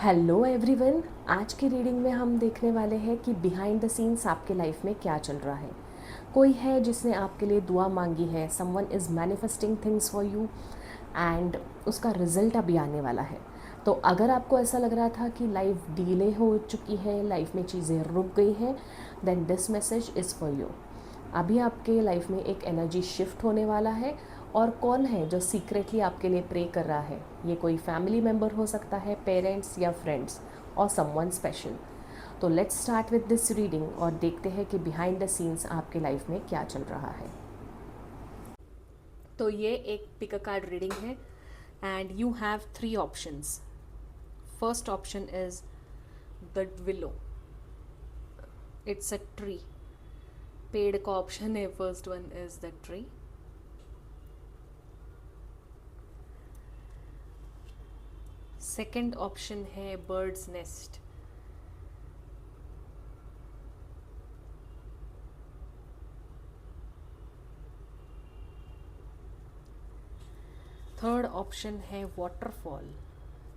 Hello everyone. आज की reading में हम देखने वाले हैं कि बिहाइंड द सीन्स आपके लाइफ में क्या चल रहा है। कोई है जिसने आपके लिए दुआ मांगी है, someone is manifesting things for you and उसका रिजल्ट अभी आने वाला है। तो अगर आपको ऐसा लग रहा था कि लाइफ डीले हो चुकी है, लाइफ में चीज़ें रुक गई हैं, then this message is for you. अभी आपके लाइफ में एक एनर्जी शिफ्ट होने वाला है। और कौन है जो सीक्रेटली आपके लिए प्रे कर रहा है? ये कोई फैमिली मेम्बर हो सकता है, पेरेंट्स या फ्रेंड्स और समवन स्पेशल। तो let's start with this reading और देखते हैं कि बिहाइंड द सीन्स आपके लाइफ में क्या चल रहा है। तो ये एक पिक अ कार्ड रीडिंग है and you have 3 options. First option is the willow, it's a tree. पेड़ का ऑप्शन है, first one is the tree. Second option है बर्ड्स नेस्ट। थर्ड ऑप्शन है वाटरफॉल।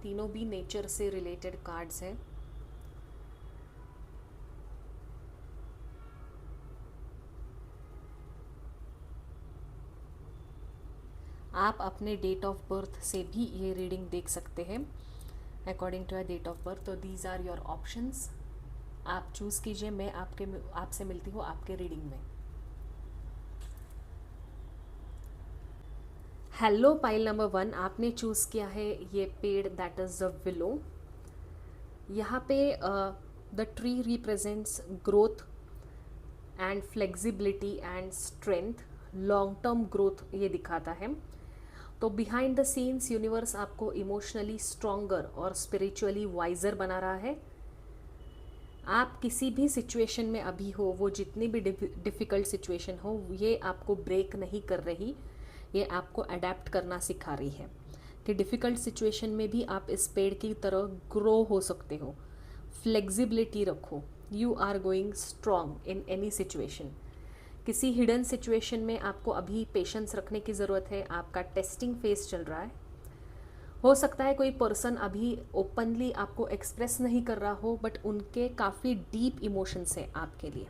तीनों भी नेचर से रिलेटेड कार्ड्स हैं। आप अपने डेट ऑफ बर्थ से भी ये रीडिंग देख सकते हैं according to your date of birth. तो दीज आर योर ऑप्शंस, आप चूज़ कीजिए। मैं आपसे मिलती हूँ आपके रीडिंग में। हेलो पाइल नंबर 1, आपने चूज़ किया है ये पेड़, दैट इज़ द विलो। यहाँ पे the tree represents growth and flexibility and strength, long term growth ये दिखाता है। तो बिहाइंड द सीन्स यूनिवर्स आपको इमोशनली स्ट्रॉन्गर और स्पिरिचुअली वाइजर बना रहा है। आप किसी भी सिचुएशन में अभी हो, वो जितनी भी डिफ़िकल्ट सिचुएशन हो, ये आपको ब्रेक नहीं कर रही, ये आपको अडेप्ट करना सिखा रही है कि डिफ़िकल्ट सिचुएशन में भी आप इस पेड़ की तरह ग्रो हो सकते हो। फ्लेक्सिबिलिटी रखो, you are going strong in any situation. किसी हिडन सिचुएशन में आपको अभी पेशेंस रखने की ज़रूरत है, आपका टेस्टिंग फेज चल रहा है। हो सकता है कोई पर्सन अभी ओपनली आपको एक्सप्रेस नहीं कर रहा हो, बट उनके काफ़ी डीप इमोशंस हैं आपके लिए।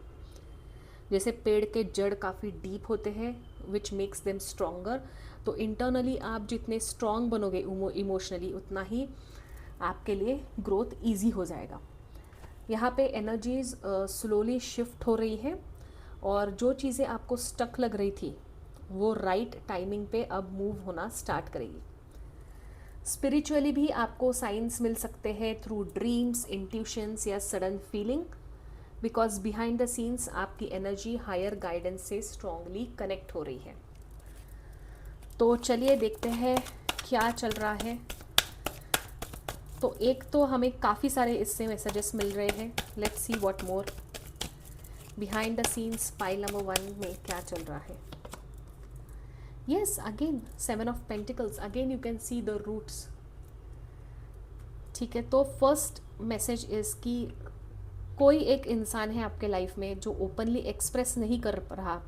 जैसे पेड़ के जड़ काफ़ी डीप होते हैं विच मेक्स देम स्ट्रॉन्गर। तो इंटरनली आप जितने स्ट्रॉन्ग बनोगे इमोशनली, उतना ही आपके लिए ग्रोथ ईजी हो जाएगा। यहाँ पे एनर्जीज स्लोली शिफ्ट हो रही है और जो चीज़ें आपको स्टक लग रही थी वो राइट टाइमिंग पे अब मूव होना स्टार्ट करेगी। स्पिरिचुअली भी आपको साइंस मिल सकते हैं थ्रू ड्रीम्स, इंट्यूशंस या sudden feeling, because behind the scenes आपकी एनर्जी हायर गाइडेंस से स्ट्रांगली कनेक्ट हो रही है। तो चलिए देखते हैं क्या चल रहा है। तो एक तो हमें काफ़ी सारे इससे मैसेजेस मिल रहे हैं। Let's see what more. Behind the scenes pile number 1 में क्या चल रहा है। Yes, again 7 of pentacles, again you can see the roots. ठीक है, तो फर्स्ट मैसेज इज़ कि कोई एक इंसान है आपके लाइफ में जो ओपनली एक्सप्रेस नहीं कर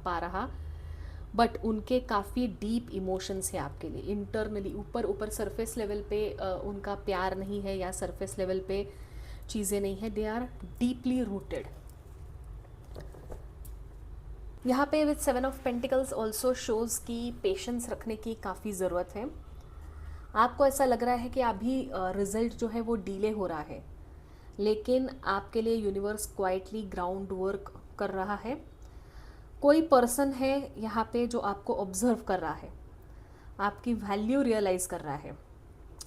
पा रहा, बट उनके काफ़ी डीप इमोशंस है आपके लिए इंटरनली। ऊपर ऊपर सरफेस लेवल पे उनका प्यार नहीं है या सरफेस लेवल पे चीज़ें नहीं है, दे आर डीपली रूटेड। यहाँ पे with 7 of pentacles also shows की पेशेंस रखने की काफ़ी ज़रूरत है। आपको ऐसा लग रहा है कि अभी रिजल्ट जो है वो डिले हो रहा है, लेकिन आपके लिए यूनिवर्स क्वाइटली ग्राउंड वर्क कर रहा है। कोई पर्सन है यहाँ पे जो आपको ऑब्जर्व कर रहा है, आपकी वैल्यू रियलाइज़ कर रहा है,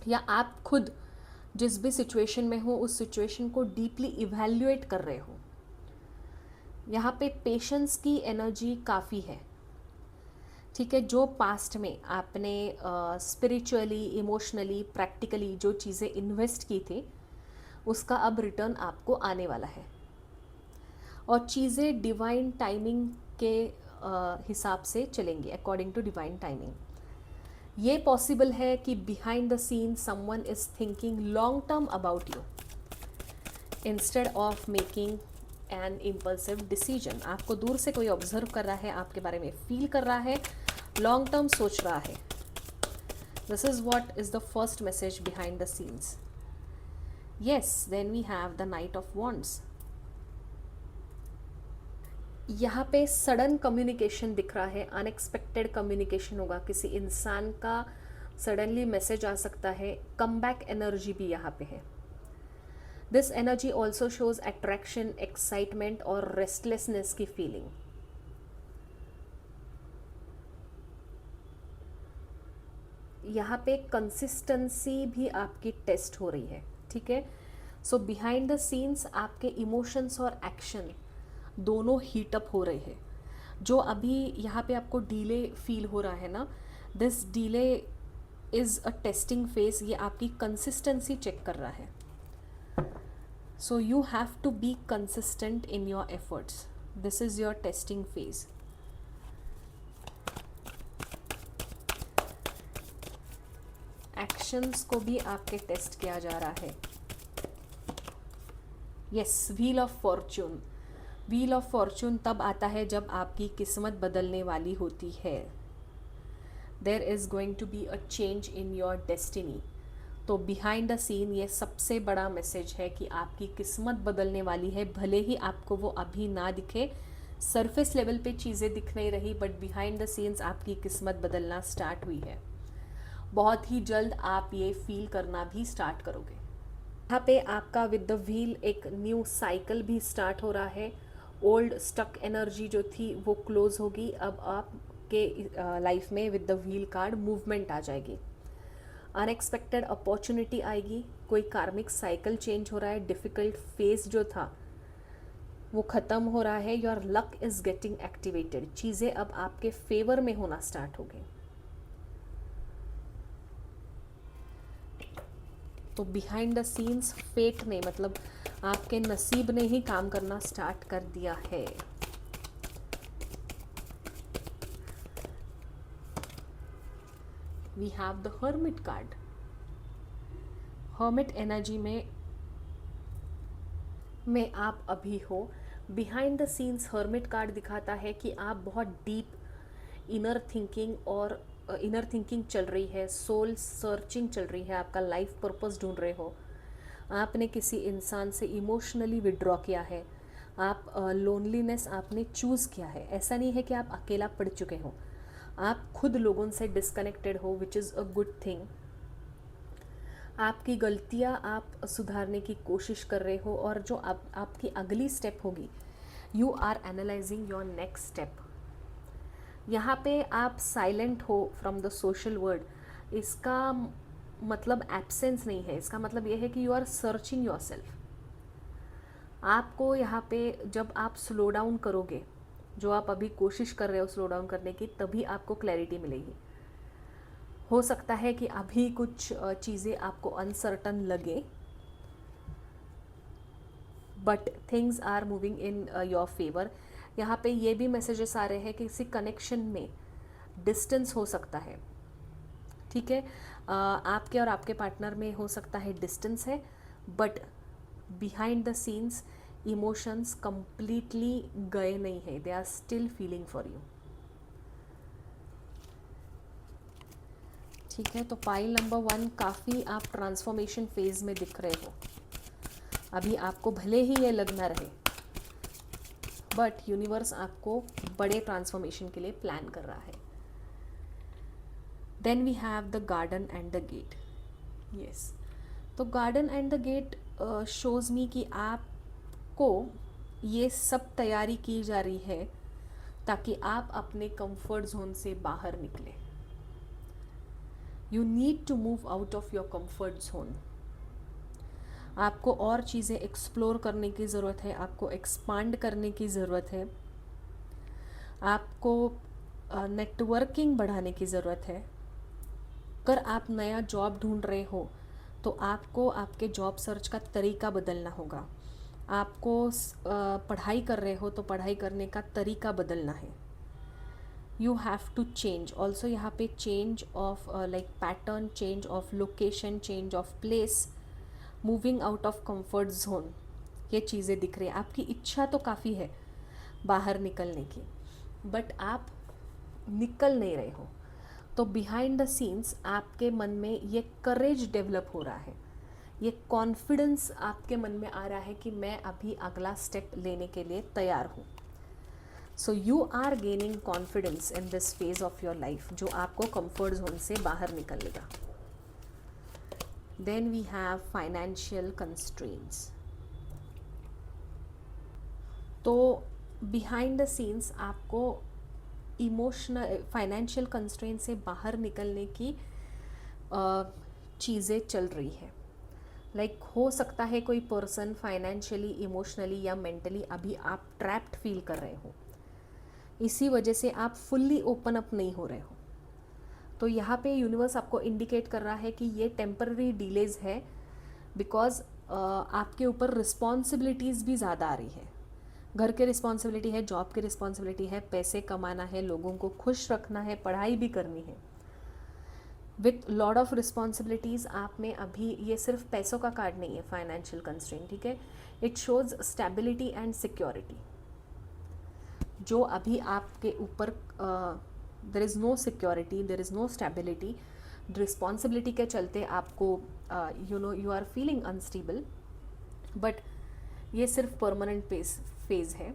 या आप खुद जिस भी सिचुएशन में हो उस सिचुएशन को डीपली इवैल्यूएट कर रहे हो। यहाँ पे पेशेंस की एनर्जी काफ़ी है। ठीक है, जो पास्ट में आपने स्पिरिचुअली, इमोशनली, प्रैक्टिकली जो चीज़ें इन्वेस्ट की थी, उसका अब रिटर्न आपको आने वाला है। और चीज़ें डिवाइन टाइमिंग के हिसाब से चलेंगी, अकॉर्डिंग टू डिवाइन टाइमिंग। ये पॉसिबल है कि behind the seen someone is thinking long term about you instead of making an impulsive decision. आपको दूर से कोई ऑब्जर्व कर रहा है, आपके बारे में फील कर रहा है, लॉन्ग टर्म सोच रहा है। This is what is the first message behind the scenes. Yes, then we have the Knight of Wands. यहाँ पे सडन कम्युनिकेशन दिख रहा है, अनएक्सपेक्टेड कम्युनिकेशन होगा, किसी इंसान का सडनली मैसेज आ सकता है, कम बैक एनर्जी भी यहाँ पे है. This energy also shows attraction, excitement और रेस्टलेसनेस की फीलिंग. यहाँ पे कंसिस्टेंसी भी आपकी टेस्ट हो रही है. ठीक है, सो बिहाइंड द सीन्स आपके इमोशंस और एक्शन दोनों हीटअप हो रहे हैं. जो अभी यहाँ पे आपको डीले फील हो रहा है ना, this delay is a testing phase. ये आपकी कंसिस्टेंसी चेक कर रहा है. So you have to be consistent in your efforts. This is your testing phase. Actions को भी आपके टेस्ट किया जा रहा है. Yes, wheel of fortune. Wheel of fortune तब आता है जब आपकी किस्मत बदलने वाली होती है. There is going to be a change in your destiny. तो बिहाइंड द सीन ये सबसे बड़ा मैसेज है कि आपकी किस्मत बदलने वाली है. भले ही आपको वो अभी ना दिखे, सरफेस लेवल पे चीज़ें दिख नहीं रही, बट बिहाइंड द सीन्स आपकी किस्मत बदलना स्टार्ट हुई है. बहुत ही जल्द आप ये फील करना भी स्टार्ट करोगे. यहाँ पे आपका विद द व्हील एक न्यू साइकिल भी स्टार्ट हो रहा है. ओल्ड स्टक एनर्जी जो थी वो क्लोज होगी. अब आपके लाइफ में with the wheel card movement आ जाएगी. अनएक्सपेक्टेड अपॉर्चुनिटी आएगी. कोई कार्मिक साइकिल चेंज हो रहा है. डिफ़िकल्ट फेज जो था वो ख़त्म हो रहा है. Your luck is getting activated. चीज़ें अब आपके फेवर में होना स्टार्ट हो गई. तो बिहाइंड द सीन्स फेट ने, मतलब आपके नसीब ने ही काम करना स्टार्ट कर दिया है. We have the hermit card. Hermit energy में आप अभी हो. Behind the scenes hermit card दिखाता है कि आप बहुत डीप इनर थिंकिंग चल रही है. सोल सर्चिंग चल रही है. आपका लाइफ पर्पस ढूंढ रहे हो. आपने किसी इंसान से इमोशनली विड्रॉ किया है. आप लोनलीनेस आपने चूज़ किया है. ऐसा नहीं है कि आप अकेला पड़ चुके हो. आप खुद लोगों से डिस्कनेक्टेड हो, which is a good thing. आपकी गलतियाँ आप सुधारने की कोशिश कर रहे हो, और जो आपकी अगली स्टेप होगी, you are analysing your next step. यहाँ पे आप साइलेंट हो फ्रॉम द सोशल वर्ल्ड. इसका मतलब एब्सेंस नहीं है. इसका मतलब ये है कि you are searching yourself. आपको यहाँ पे जब आप स्लो डाउन करोगे, जो आप अभी कोशिश कर रहे हो स्लो डाउन करने की, तभी आपको क्लैरिटी मिलेगी. हो सकता है कि अभी कुछ चीज़ें आपको अनसर्टन लगे, but things are moving in your favour. यहाँ पे ये भी मैसेजेस आ रहे हैं कि किसी कनेक्शन में डिस्टेंस हो सकता है. ठीक है, आपके और आपके पार्टनर में हो सकता है डिस्टेंस है, but behind the scenes emotions completely गए नहीं है. They are still feeling for you. ठीक है, तो पाइल नंबर 1, काफ़ी आप ट्रांसफॉर्मेशन फेज में दिख रहे हो. अभी आपको भले ही ये लगना रहे, बट यूनिवर्स आपको बड़े ट्रांसफॉर्मेशन के लिए प्लान कर रहा है. Then we have the garden and the gate. Yes, तो garden and the gate shows me कि आपको ये सब तैयारी की जा रही है ताकि आप अपने कंफर्ट जोन से बाहर निकले. You need to move out of your comfort zone. आपको और चीज़ें एक्सप्लोर करने की ज़रूरत है. आपको एक्सपांड करने की ज़रूरत है. आपको नेटवर्किंग बढ़ाने की ज़रूरत है. अगर आप नया जॉब ढूंढ रहे हो तो आपको आपके जॉब सर्च का तरीका बदलना होगा. आपको पढ़ाई कर रहे हो तो पढ़ाई करने का तरीका बदलना है. You have to change. Also यहाँ पे change of like pattern, change of location, change of place, moving out of comfort zone, ये चीज़ें दिख रही है. आपकी इच्छा तो काफ़ी है बाहर निकलने की, बट आप निकल नहीं रहे हो. तो बिहाइंड द सीन्स आपके मन में ये करेज डेवलप हो रहा है ये कॉन्फिडेंस आपके मन में आ रहा है कि मैं अभी अगला स्टेप लेने के लिए तैयार हूँ. So you are gaining confidence in this phase of your life, जो आपको कंफर्ट जोन से बाहर निकलेगा. Then we have financial constraints. तो बिहाइंड द सीन्स आपको इमोशनल फाइनेंशियल कंस्ट्रेंट से बाहर निकलने की चीज़ें चल रही है. लाइक हो सकता है कोई पर्सन फाइनेंशियली, इमोशनली या मेंटली अभी आप ट्रैप्ड फील कर रहे हो, इसी वजह से आप फुल्ली ओपन अप नहीं हो रहे हो. तो यहाँ पे यूनिवर्स आपको इंडिकेट कर रहा है कि ये टेम्पररी डिलेज है, बिकॉज आपके ऊपर रिस्पॉन्सिबिलिटीज़ भी ज़्यादा आ रही है. घर के रिस्पॉन्सिबिलिटी है, जॉब की रिस्पॉन्सिबिलिटी है, पैसे कमाना है, लोगों को खुश रखना है, पढ़ाई भी करनी है. विथ लॉट ऑफ रिस्पॉन्सिबिलिटीज़ आप में अभी ये सिर्फ पैसों का कार्ड नहीं है फाइनेंशियल कंस्ट्रेंट, ठीक है. It shows stability and security. जो अभी आपके ऊपर there is no security, there is no stability, responsibility के चलते आपको you are feeling unstable. But ये सिर्फ परमानेंट फेज है.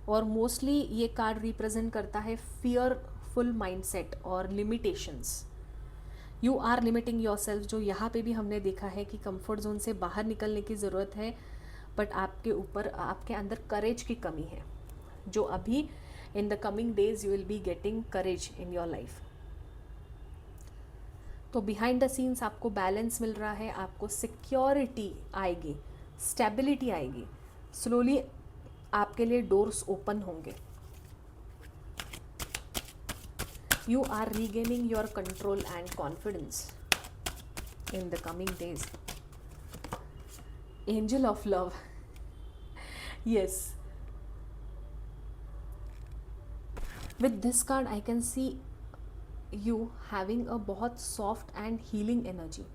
और मोस्टली ये कार्ड रिप्रेजेंट करता है फियरफुल माइंडसेट और limitations. You are limiting yourself, जो यहाँ पे भी हमने देखा है कि कंफर्ट जोन से बाहर निकलने की ज़रूरत है, बट आपके ऊपर, आपके अंदर करेज की कमी है, जो अभी in the coming days you will be getting courage in your life. तो बिहाइंड द सीन्स आपको बैलेंस मिल रहा है, आपको सिक्योरिटी आएगी, स्टेबिलिटी आएगी, स्लोली आपके लिए डोर्स ओपन होंगे. You are regaining your control and confidence in the coming days. Angel of love. Yes. With this card, I can see you having a बहुत soft and healing energy.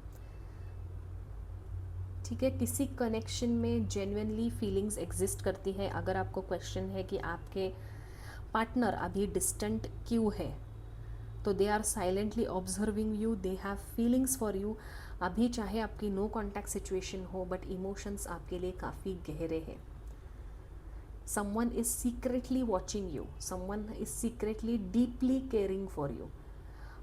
ठीक है, किसी connection में genuinely feelings exist करती है. अगर आपको question है कि आपके पार्टनर अभी डिस्टेंट क्यों है, तो they are silently observing you, they have feelings for you. अभी चाहे आपकी नो कॉन्टैक्ट सिचुएशन हो, बट इमोशंस आपके लिए काफ़ी गहरे हैं. Someone is secretly watching you, someone is secretly deeply caring for you.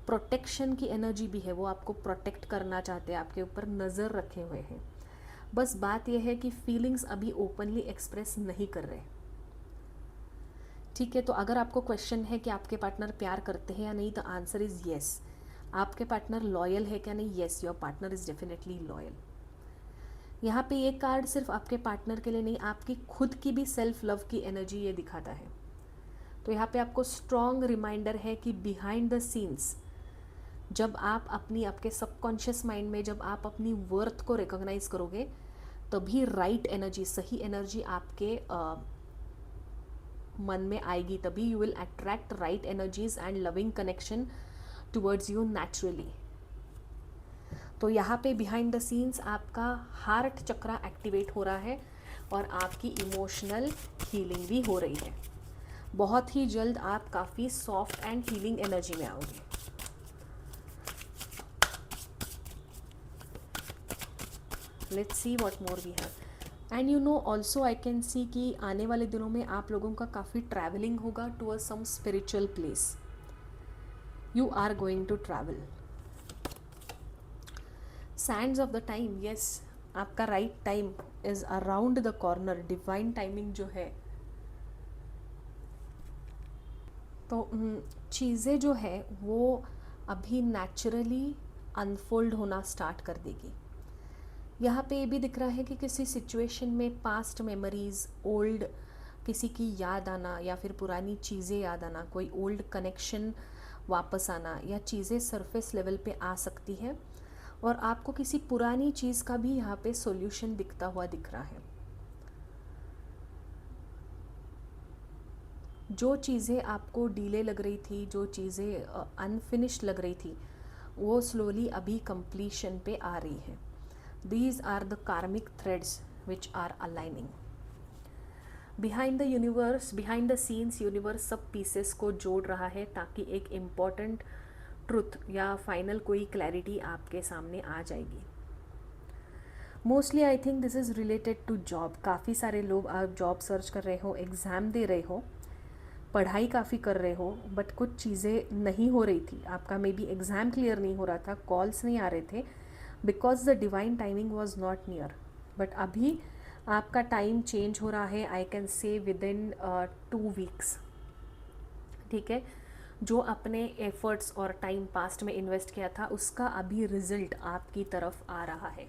Protection की एनर्जी भी है, वो आपको प्रोटेक्ट करना चाहते हैं, आपके ऊपर नज़र रखे हुए हैं. बस बात यह है कि फीलिंग्स अभी ओपनली एक्सप्रेस नहीं कर रहे. ठीक है, तो अगर आपको क्वेश्चन है कि आपके पार्टनर प्यार करते हैं या नहीं, द आंसर इज़ येस. आपके पार्टनर लॉयल है क्या नहीं, yes, your partner is definitely loyal. यहाँ पे ये कार्ड सिर्फ आपके पार्टनर के लिए नहीं, आपकी खुद की भी सेल्फ लव की एनर्जी ये दिखाता है. तो यहाँ पे आपको स्ट्रॉन्ग रिमाइंडर है कि बिहाइंड द सीन्स, जब आप आपके सबकॉन्शियस माइंड में जब आप अपनी वर्थ को रिकॉग्नाइज करोगे, तभी राइट एनर्जी, सही एनर्जी आपके मन में आएगी. तभी you will attract right energies and loving connection towards you naturally. तो यहाँ पे बिहाइंड द सीन्स आपका हार्ट चक्रा एक्टिवेट हो रहा है और आपकी इमोशनल हीलिंग भी हो रही है. बहुत ही जल्द आप काफ़ी सॉफ्ट एंड हीलिंग एनर्जी में आओगे. Let's see what more we have. And you know also I can see कि आने वाले दिनों में आप लोगों का काफ़ी ट्रैवलिंग होगा towards some spiritual place. You are going to travel. Sands of the time, yes, आपका right time is around the corner. Divine timing जो है, तो चीज़ें जो है वो अभी नेचुरली अनफोल्ड होना स्टार्ट कर देगी. यहाँ पे ये भी दिख रहा है कि किसी सिचुएशन में पास्ट मेमोरीज, ओल्ड किसी की याद आना या फिर पुरानी चीज़ें याद आना, कोई ओल्ड कनेक्शन वापस आना, या चीज़ें सरफेस लेवल पे आ सकती है और आपको किसी पुरानी चीज़ का भी यहाँ पे सॉल्यूशन दिखता हुआ दिख रहा है. जो चीज़ें आपको डीले लग रही थी, जो चीज़ें अनफिनिश्ड लग रही थी, वो स्लोली अभी कंप्लीशन पे आ रही है. These are the karmic threads which are aligning. Behind the universe, behind the scenes, universe सब पीसेस को जोड़ रहा है ताकि एक इम्पॉर्टेंट ट्रुथ या फाइनल कोई क्लैरिटी आपके सामने आ जाएगी. Mostly I think this is related to job. काफ़ी सारे लोग आप जॉब सर्च कर रहे हो, एग्ज़ाम दे रहे हो, पढ़ाई काफ़ी कर रहे हो, बट कुछ चीज़ें नहीं हो रही थी। आपका मे बी एग्ज़ाम क्लियर नहीं हो रहा था, कॉल्स नहीं आ रहे थे, because the divine timing was not near. But अभी आपका टाइम चेंज हो रहा है, I can say with in 2 weeks. ठीक है, जो अपने एफर्ट्स और टाइम पास्ट में इन्वेस्ट किया था उसका अभी रिजल्ट आपकी तरफ आ रहा है।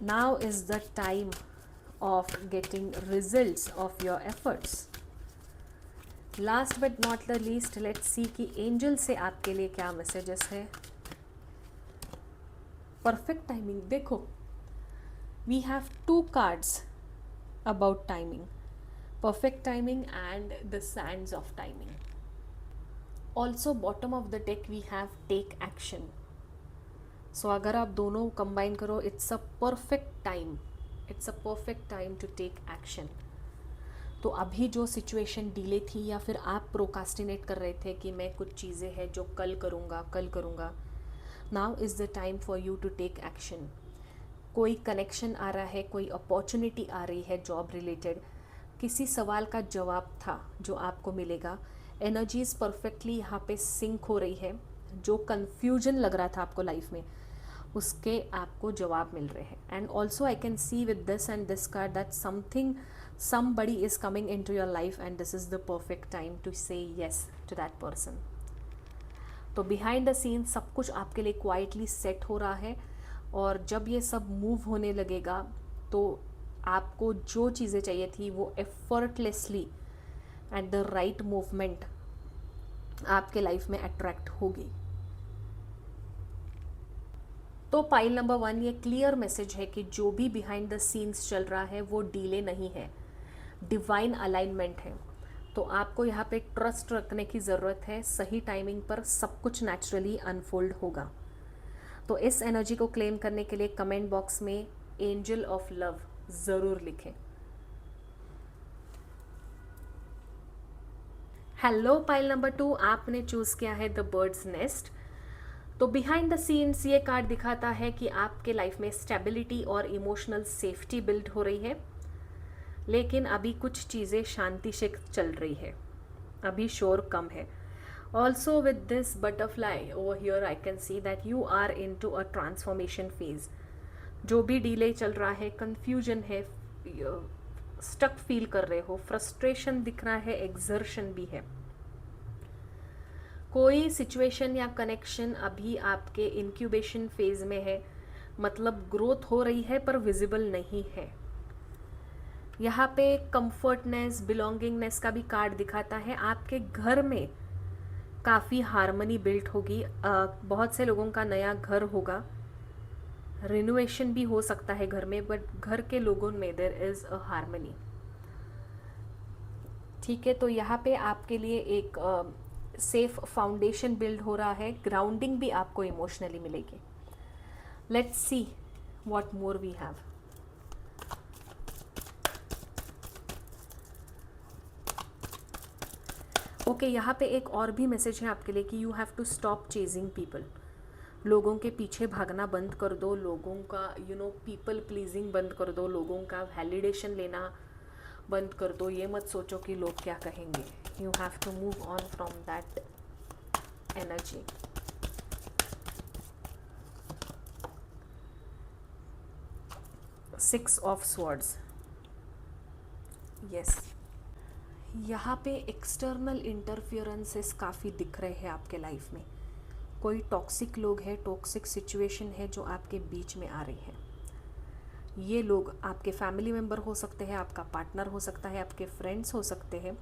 Now is the time of getting results of your efforts. Last but not the least, let's see कि एंजल से आपके लिए क्या मैसेजेस है। Perfect timing. देखो, we have 2 cards about timing, perfect timing and the sands of timing. Also bottom of the deck we have take action. So अगर आप दोनों combine करो, it's a perfect time, it's a perfect time to take action. तो अभी जो situation delay थी या फिर आप प्रोकास्टिनेट कर रहे थे कि मैं कुछ चीज़ें हैं जो कल करूँगा, now is the time for you to take action. कोई कनेक्शन आ रहा है, कोई अपॉर्चुनिटी आ रही है जॉब रिलेटेड, किसी सवाल का जवाब था जो आपको मिलेगा। एनर्जीज परफेक्टली यहाँ पे सिंक हो रही है। जो कन्फ्यूजन लग रहा था आपको लाइफ में, उसके आपको जवाब मिल रहे हैं। And also I can C with this and this card that somebody is coming into your life and this is the perfect time to say yes to that person. तो बिहाइंड द सीन सब कुछ आपके लिए quietly set हो रहा है, और जब ये सब मूव होने लगेगा तो आपको जो चीज़ें चाहिए थी वो effortlessly at the right movement आपके लाइफ में अट्रैक्ट होगी। तो पाइल नंबर 1 ये क्लियर मैसेज है कि जो भी बिहाइंड द सीन्स चल रहा है वो डीले नहीं है, डिवाइन अलाइनमेंट है। तो आपको यहाँ पे ट्रस्ट रखने की ज़रूरत है, सही टाइमिंग पर सब कुछ नेचुरली अनफोल्ड होगा। तो इस एनर्जी को क्लेम करने के लिए कमेंट बॉक्स में एंजल ऑफ लव ज़रूर लिखें। हेलो पाइल नंबर 2, आपने चूज़ किया है द बर्ड्स नेस्ट। तो बिहाइंड द सीन्स ये कार्ड दिखाता है कि आपके लाइफ में स्टेबिलिटी और इमोशनल सेफ्टी बिल्ड हो रही है, लेकिन अभी कुछ चीज़ें शांति से चल रही है, अभी शोर कम है। Also with this butterfly over here I can see that you are into a transformation phase. जो भी डिले चल रहा है, कन्फ्यूजन है, स्टक फील कर रहे हो, फ्रस्ट्रेशन दिख रहा है, एक्सर्शन भी है। कोई सिचुएशन या कनेक्शन अभी आपके इंक्यूबेशन फेज में है, मतलब ग्रोथ हो रही है पर विजिबल नहीं है। यहाँ पे कंफर्टनेस, बिलोंगिंगनेस का भी कार्ड दिखाता है। आपके घर में काफ़ी हार्मनी बिल्ट होगी, बहुत से लोगों का नया घर होगा, रिनोवेशन भी हो सकता है घर में, बट घर के लोगों में देयर इज़ अ हार्मनी। ठीक है, तो यहाँ पे आपके लिए एक सेफ फाउंडेशन बिल्ड हो रहा है, ग्राउंडिंग भी आपको इमोशनली मिलेगी। Let's see what more we have. Okay, यहाँ पे एक और भी मैसेज है आपके लिए कि you have to stop chasing people. लोगों के पीछे भागना बंद कर दो, लोगों का पीपल प्लीजिंग बंद कर दो, लोगों का वैलिडेशन लेना बंद कर दो। ये मत सोचो कि लोग क्या कहेंगे। You have to move on from that energy. Six of swords, yes. यहाँ पे एक्सटर्नल इंटरफियरेंसेस काफ़ी दिख रहे हैं आपके लाइफ में। कोई टॉक्सिक लोग हैं, टॉक्सिक सिचुएशन है जो आपके बीच में आ रही है। ये लोग आपके फैमिली मेम्बर हो सकते हैं, आपका पार्टनर हो सकता है, आपके फ्रेंड्स हो सकते हैं,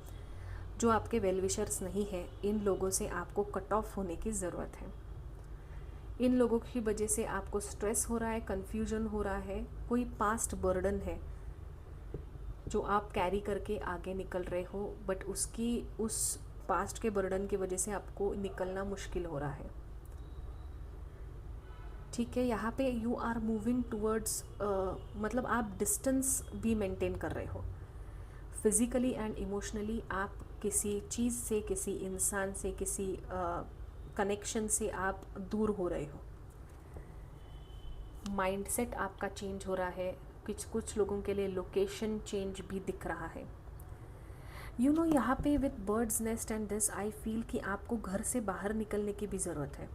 जो आपके वेल विशर्स नहीं है। इन लोगों से आपको कट ऑफ होने की ज़रूरत है। इन लोगों की वजह से आपको स्ट्रेस हो रहा है, कन्फ्यूजन हो रहा है, कोई पास्ट बर्डन है जो आप कैरी करके आगे निकल रहे हो, बट उस पास्ट के बर्डन की वजह से आपको निकलना मुश्किल हो रहा है। ठीक है, यहाँ पे यू आर मूविंग टूवर्ड्स, मतलब आप डिस्टेंस भी मेंटेन कर रहे हो। फिज़िकली एंड इमोशनली आप किसी चीज़ से, किसी इंसान से, किसी कनेक्शन से आप दूर हो रहे हो। माइंडसेट आपका चेंज हो रहा है, कुछ लोगों के लिए लोकेशन चेंज भी दिख रहा है। यहाँ पे with birds nest and this I feel कि आपको घर से बाहर निकलने की भी ज़रूरत है।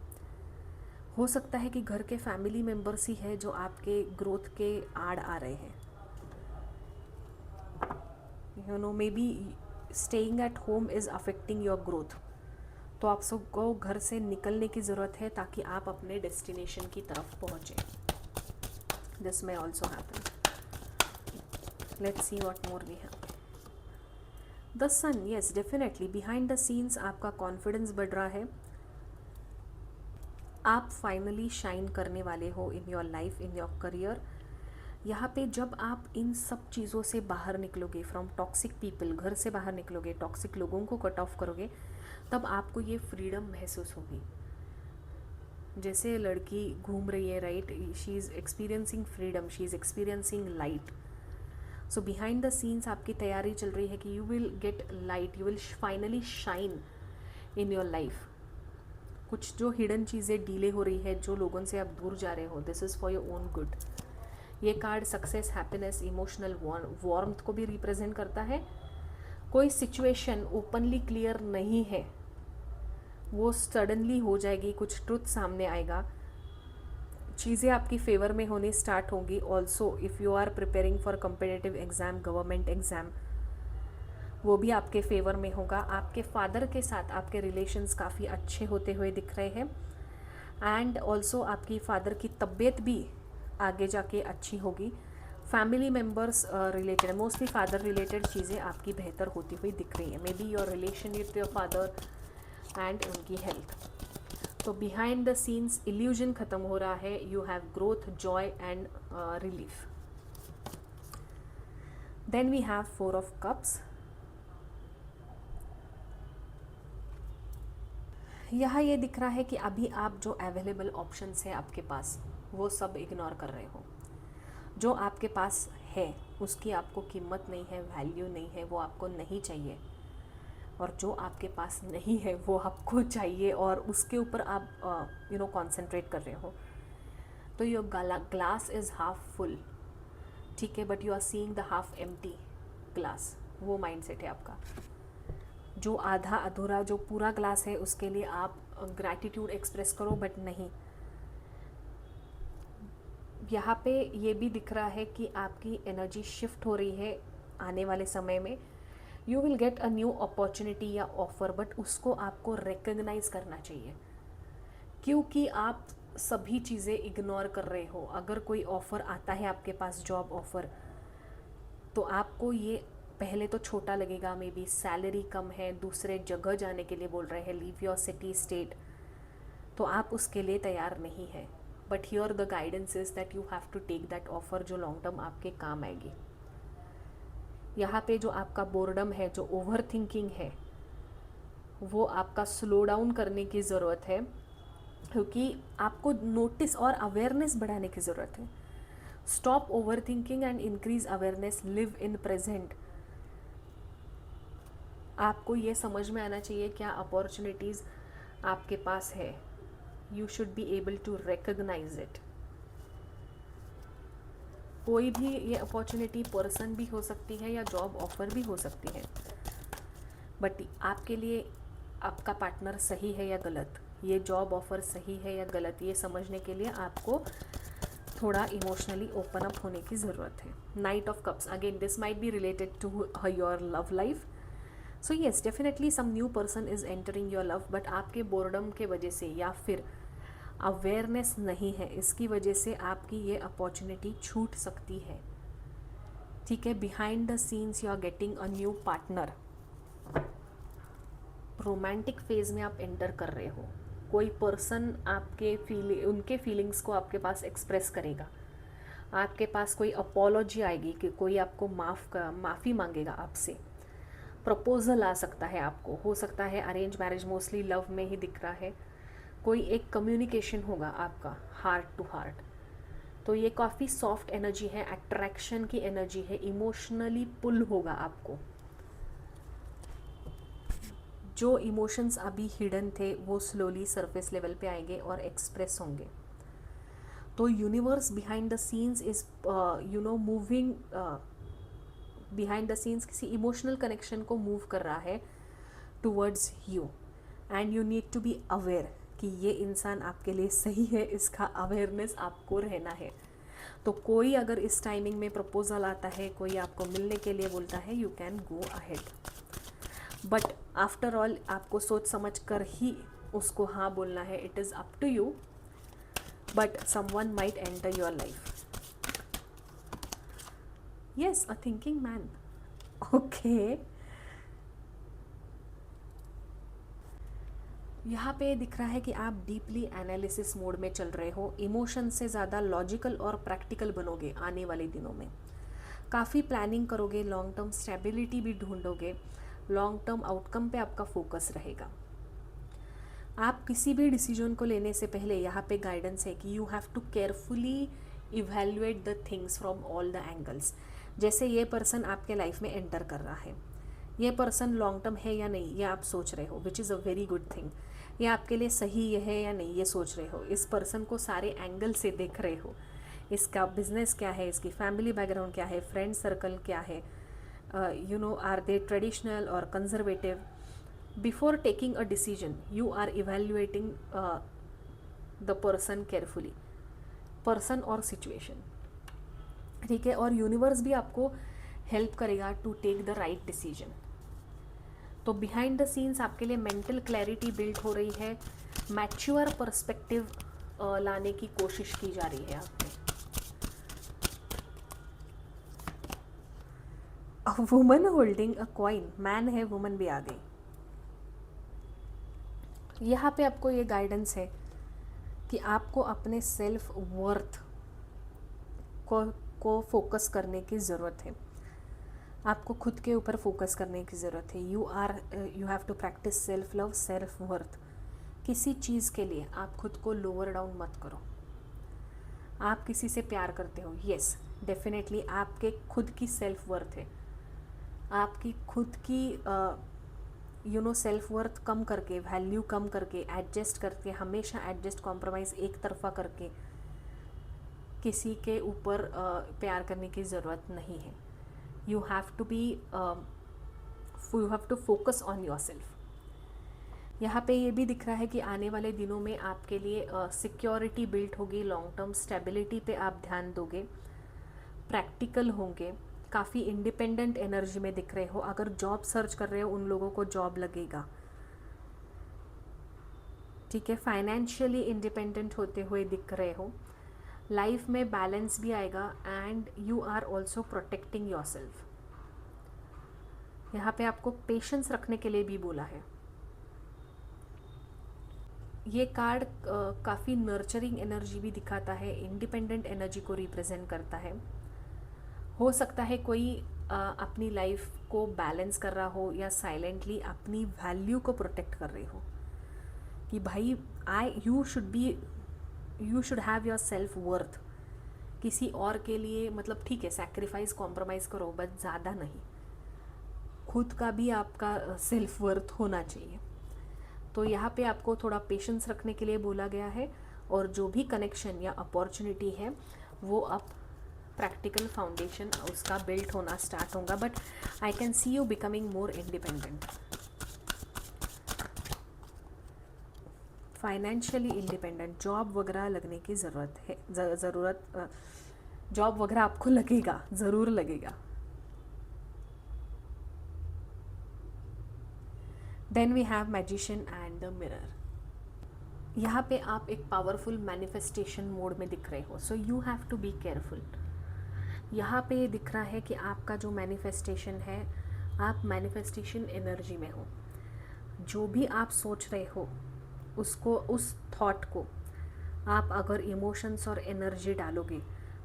हो सकता है कि घर के फैमिली मेम्बर्स ही है जो आपके ग्रोथ के आड़ आ रहे हैं। May be staying at home is affecting your growth. तो आप सबको घर से निकलने की ज़रूरत है ताकि आप अपने डेस्टिनेशन की तरफ पहुँचें। This may also happen. Let's see what more we have. The sun, yes, definitely. Behind the scenes आपका कॉन्फिडेंस बढ़ रहा है। आप फाइनली शाइन करने वाले हो इन your life, in your career. यहाँ पे जब आप इन सब चीज़ों से बाहर निकलोगे, फ्रॉम टॉक्सिक पीपल, घर से बाहर निकलोगे, टॉक्सिक लोगों को कट ऑफ करोगे, तब आपको ये फ्रीडम महसूस होगी। जैसे लड़की घूम रही है, right, she is experiencing freedom, she is experiencing light. So behind the scenes आपकी तैयारी चल रही है कि you will get light, you will finally shine in your life. कुछ जो हिडन चीज़ें डीले हो रही है, जो लोगों से आप दूर जा रहे हो, this is for your own good. ये card success, happiness, emotional warmth को भी रिप्रेजेंट करता है। कोई सिचुएशन ओपनली क्लियर नहीं है, वो सडनली हो जाएगी, कुछ ट्रुथ सामने आएगा, चीज़ें आपकी फेवर में होनी स्टार्ट होंगी। Also if you are preparing for competitive exam, government exam, वो भी आपके फेवर में होगा। आपके फादर के साथ आपके रिलेशंस काफ़ी अच्छे होते हुए दिख रहे हैं। एंड ऑल्सो आपकी फादर की तबीयत भी आगे जाके अच्छी होगी। Family members related, mostly father related चीज़ें आपकी बेहतर होती हुई दिख रही है। Maybe your relation with your father and उनकी हेल्थ। तो बिहाइंड द सीन्स इल्यूजन ख़त्म हो रहा है। You have growth, joy and relief. Then we have 4 of cups. यहाँ ये दिख रहा है कि अभी आप जो अवेलेबल ऑप्शंस है आपके पास, वो सब इग्नोर कर रहे हो। जो आपके पास है उसकी आपको कीमत नहीं है, वैल्यू नहीं है, वो आपको नहीं चाहिए। और जो आपके पास नहीं है वो आपको चाहिए, और उसके ऊपर आप कॉन्सेंट्रेट कर रहे हो। तो your glass is half full, ठीक है, but you are seeing the half empty glass. वो माइंडसेट है आपका। जो आधा अधूरा, जो पूरा ग्लास है, उसके लिए आप ग्रैटिट्यूड एक्सप्रेस करो, बट नहीं। यहाँ पे ये भी दिख रहा है कि आपकी एनर्जी शिफ्ट हो रही है आने वाले समय में। You will get a new opportunity या ऑफ़र, बट उसको आपको रिकग्नाइज करना चाहिए, क्योंकि आप सभी चीज़ें इग्नोर कर रहे हो। अगर कोई ऑफ़र आता है आपके पास, जॉब ऑफ़र, तो आपको ये पहले तो छोटा लगेगा, मे बी सैलरी कम है, दूसरे जगह जाने के लिए बोल रहे हैं, लीव योर सिटी स्टेट, तो आप उसके लिए तैयार नहीं है। But here the guidance is that you have to take that offer जो लॉन्ग टर्म आपके काम आएगी। यहाँ पे जो आपका बोर्डम है, जो ओवर थिंकिंग है, वो आपका स्लो डाउन करने की ज़रूरत है, क्योंकि आपको नोटिस और अवेयरनेस बढ़ाने की ज़रूरत है। Stop over thinking and increase awareness, live in present. आपको ये समझ में आना चाहिए क्या अपॉर्चुनिटीज़ आपके पास है। You should be able to recognise it. कोई भी ये अपॉर्चुनिटी पर्सन भी हो सकती है या जॉब ऑफर भी हो सकती है, बट आपके लिए आपका पार्टनर सही है या गलत, ये जॉब ऑफर सही है या गलत, ये समझने के लिए आपको थोड़ा इमोशनली ओपन अप होने की ज़रूरत है। Knight of cups, again this might be related to your love life. So yes, definitely some new person is entering your love, but आपके बोर्डम के वजह से या फिर अवेयरनेस नहीं है, इसकी वजह से आपकी ये अपॉर्चुनिटी छूट सकती है, ठीक है। Behind the scenes you are getting a new partner. Romantic phase में आप एंटर कर रहे हो। कोई पर्सन आपके उनके फीलिंग्स को आपके पास एक्सप्रेस करेगा, आपके पास कोई अपॉलॉजी आएगी कि कोई आपको माफ़ी मांगेगा आपसे। प्रपोजल आ सकता है आपको, हो सकता है अरेंज मैरिज, मोस्टली लव में ही दिख रहा है। कोई एक कम्युनिकेशन होगा आपका हार्ट टू हार्ट। तो ये काफ़ी सॉफ्ट एनर्जी है, अट्रैक्शन की एनर्जी है, इमोशनली पुल होगा आपको। जो इमोशंस अभी हिडन थे वो स्लोली सरफेस लेवल पे आएंगे और एक्सप्रेस होंगे। तो universe behind the scenes is moving behind the scenes, किसी इमोशनल कनेक्शन को मूव कर रहा है towards you, and you need to be aware कि ये इंसान आपके लिए सही है, इसका अवेयरनेस आपको रहना है। तो कोई अगर इस टाइमिंग में प्रपोजल आता है, कोई आपको मिलने के लिए बोलता है, you can go ahead, but after all आपको सोच समझ कर ही उसको हाँ बोलना है। It is up to you, but someone might enter your life. Yes, a thinking man. Okay, यहाँ पे दिख रहा है कि आप डीपली एनालिसिस मोड में चल रहे हो, इमोशन से ज़्यादा लॉजिकल और प्रैक्टिकल बनोगे आने वाले दिनों में। काफ़ी प्लानिंग करोगे, लॉन्ग टर्म स्टेबिलिटी भी ढूंढोगे, लॉन्ग टर्म आउटकम पे आपका फोकस रहेगा। आप किसी भी डिसीजन को लेने से पहले यहाँ पे गाइडेंस है कि you have to carefully evaluate the things from all the angles. जैसे ये पर्सन आपके लाइफ में एंटर कर रहा है, ये पर्सन लॉन्ग टर्म है या नहीं ये आप सोच रहे हो, which is a very good thing. ये आपके लिए सही है या नहीं ये सोच रहे हो, इस पर्सन को सारे एंगल से देख रहे हो, इसका बिजनेस क्या है, इसकी फैमिली बैकग्राउंड क्या है, फ्रेंड सर्कल क्या है, आर दे ट्रेडिशनल और conservative. Before taking a decision you are evaluating the person carefully, person और सिचुएशन, ठीक है। और यूनिवर्स भी आपको हेल्प करेगा to take the right decision. तो बिहाइंड द सीन्स आपके लिए मेंटल क्लैरिटी बिल्ड हो रही है, मैच्योर पर्सपेक्टिव लाने की कोशिश की जा रही है आप में। A woman holding a coin, man है, वुमन भी आ गई। यहाँ पे आपको ये गाइडेंस है कि आपको अपने सेल्फ वर्थ को फोकस करने की ज़रूरत है, आपको खुद के ऊपर फोकस करने की ज़रूरत है। You have to practise self love, self worth. किसी चीज़ के लिए आप खुद को लोअर डाउन मत करो। आप किसी से प्यार करते हो, येस डेफिनेटली आपके खुद की सेल्फ वर्थ है। आपकी खुद की सेल्फ वर्थ कम करके, वैल्यू कम करके, एडजस्ट करके, हमेशा एडजस्ट कॉम्प्रोमाइज़ एक तरफा करके किसी के ऊपर प्यार करने की ज़रूरत नहीं है। You have to focus on yourself. यहाँ पे ये भी दिख रहा है कि आने वाले दिनों में आपके लिए सिक्योरिटी बिल्ड होगी, लॉन्ग टर्म स्टेबिलिटी पे आप ध्यान दोगे, प्रैक्टिकल होंगे, काफ़ी इंडिपेंडेंट एनर्जी में दिख रहे हो। अगर जॉब सर्च कर रहे हो उन लोगों को जॉब लगेगा, ठीक है। फाइनेंशियली इंडिपेंडेंट होते हुए दिख रहे हो, लाइफ में बैलेंस भी आएगा, and you are also protecting yourself. यहाँ पे आपको पेशेंस रखने के लिए भी बोला है। ये कार्ड काफ़ी नर्चरिंग एनर्जी भी दिखाता है, इंडिपेंडेंट एनर्जी को रिप्रेजेंट करता है। हो सकता है कोई अपनी लाइफ को बैलेंस कर रहा हो या साइलेंटली अपनी वैल्यू को प्रोटेक्ट कर रही हो कि भाई you should have your self worth. किसी और के लिए मतलब ठीक है सैक्रिफाइस कॉम्प्रोमाइज़ करो, बट ज़्यादा नहीं, खुद का भी आपका सेल्फ वर्थ होना चाहिए। तो यहाँ पे आपको थोड़ा पेशेंस रखने के लिए बोला गया है, और जो भी कनेक्शन या अपॉर्चुनिटी है वो अब प्रैक्टिकल फाउंडेशन उसका बिल्ड होना स्टार्ट होगा, but I can see you becoming more independent, financially independent. Job वगैरह लगने की ज़रूरत है, जॉब वगैरह आपको लगेगा, ज़रूर लगेगा। Then we have magician and the mirror. यहाँ पे आप एक पावरफुल मैनिफेस्टेशन मोड में दिख रहे हो, so you have to be careful. यहाँ पे ये दिख रहा है कि आपका जो मैनिफेस्टेशन है, आप मैनिफेस्टेशन एनर्जी में हो। जो भी आप सोच रहे हो उसको, उस थॉट को आप अगर इमोशंस और एनर्जी डालोगे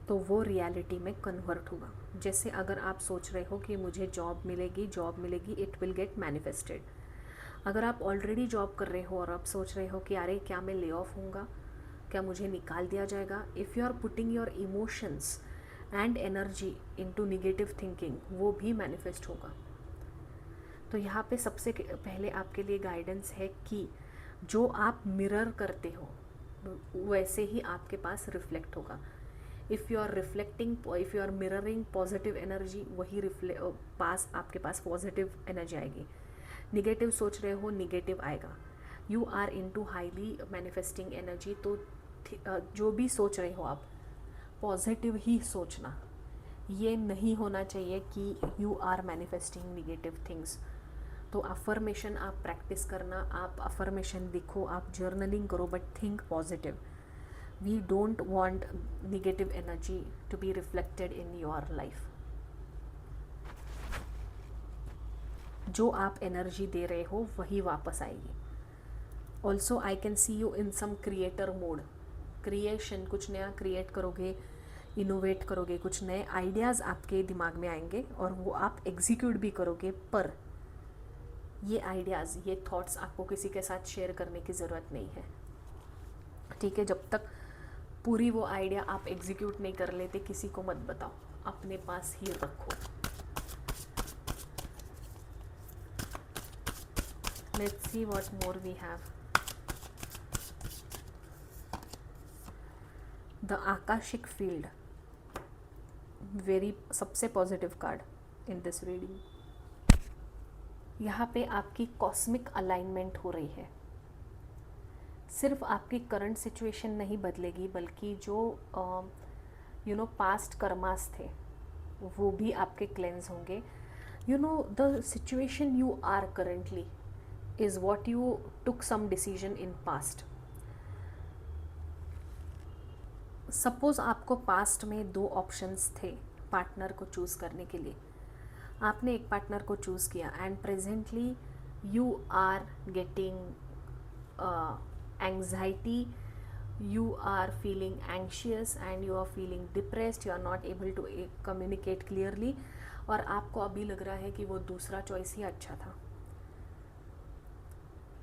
तो वो रियलिटी में कन्वर्ट होगा। जैसे अगर आप सोच रहे हो कि मुझे जॉब मिलेगी, इट विल गेट मैनिफेस्टेड। अगर आप ऑलरेडी जॉब कर रहे हो और आप सोच रहे हो कि अरे क्या मैं ले ऑफ होऊंगा, क्या मुझे निकाल दिया जाएगा, if you are putting your emotions and energy into negative thinking, वो भी मैनिफेस्ट होगा। तो यहाँ पे सबसे पहले आपके लिए गाइडेंस है कि जो आप मिरर करते हो, वैसे ही आपके पास रिफ्लेक्ट होगा. If you are mirroring positive energy, वही पास आपके पास पॉजिटिव एनर्जी आएगी. निगेटिव सोच रहे हो, निगेटिव आएगा. You are into highly manifesting energy, तो जो भी सोच रहे हो आप पॉजिटिव ही सोचना. ये नहीं होना चाहिए कि you are manifesting negative things. तो अफर्मेशन आप प्रैक्टिस करना, आप अफर्मेशन लिखो, आप जर्नलिंग करो, but think positive. We don't want negative energy to be reflected in your life. जो आप एनर्जी दे रहे हो वही वापस आएगी. Also I can see you in some creator mode. Creation, कुछ नया क्रिएट करोगे, इनोवेट करोगे, कुछ नए आइडियाज़ आपके दिमाग में आएंगे और वो आप एग्जीक्यूट भी करोगे. पर ये आइडियाज़, ये थॉट्स आपको किसी के साथ शेयर करने की ज़रूरत नहीं है. ठीक है, जब तक पूरी वो आइडिया आप एग्जीक्यूट नहीं कर लेते, किसी को मत बताओ, अपने पास ही रखो. Let's see what more we have. The Akashic field, very सबसे positive card in this reading. यहाँ पे आपकी कॉस्मिक अलाइनमेंट हो रही है. सिर्फ आपकी करंट सिचुएशन नहीं बदलेगी, बल्कि जो पास्ट कर्मास थे वो भी आपके क्लेंस होंगे. The situation you are currently is what you took some decision in past. Suppose आपको पास्ट में 2 ऑप्शंस थे पार्टनर को चूज़ करने के लिए. आपने एक पार्टनर को चूज़ किया and presently you are getting anxiety, you are feeling anxious and you are feeling depressed, you are not able to communicate clearly, और आपको अभी लग रहा है कि वो दूसरा चॉइस ही अच्छा था.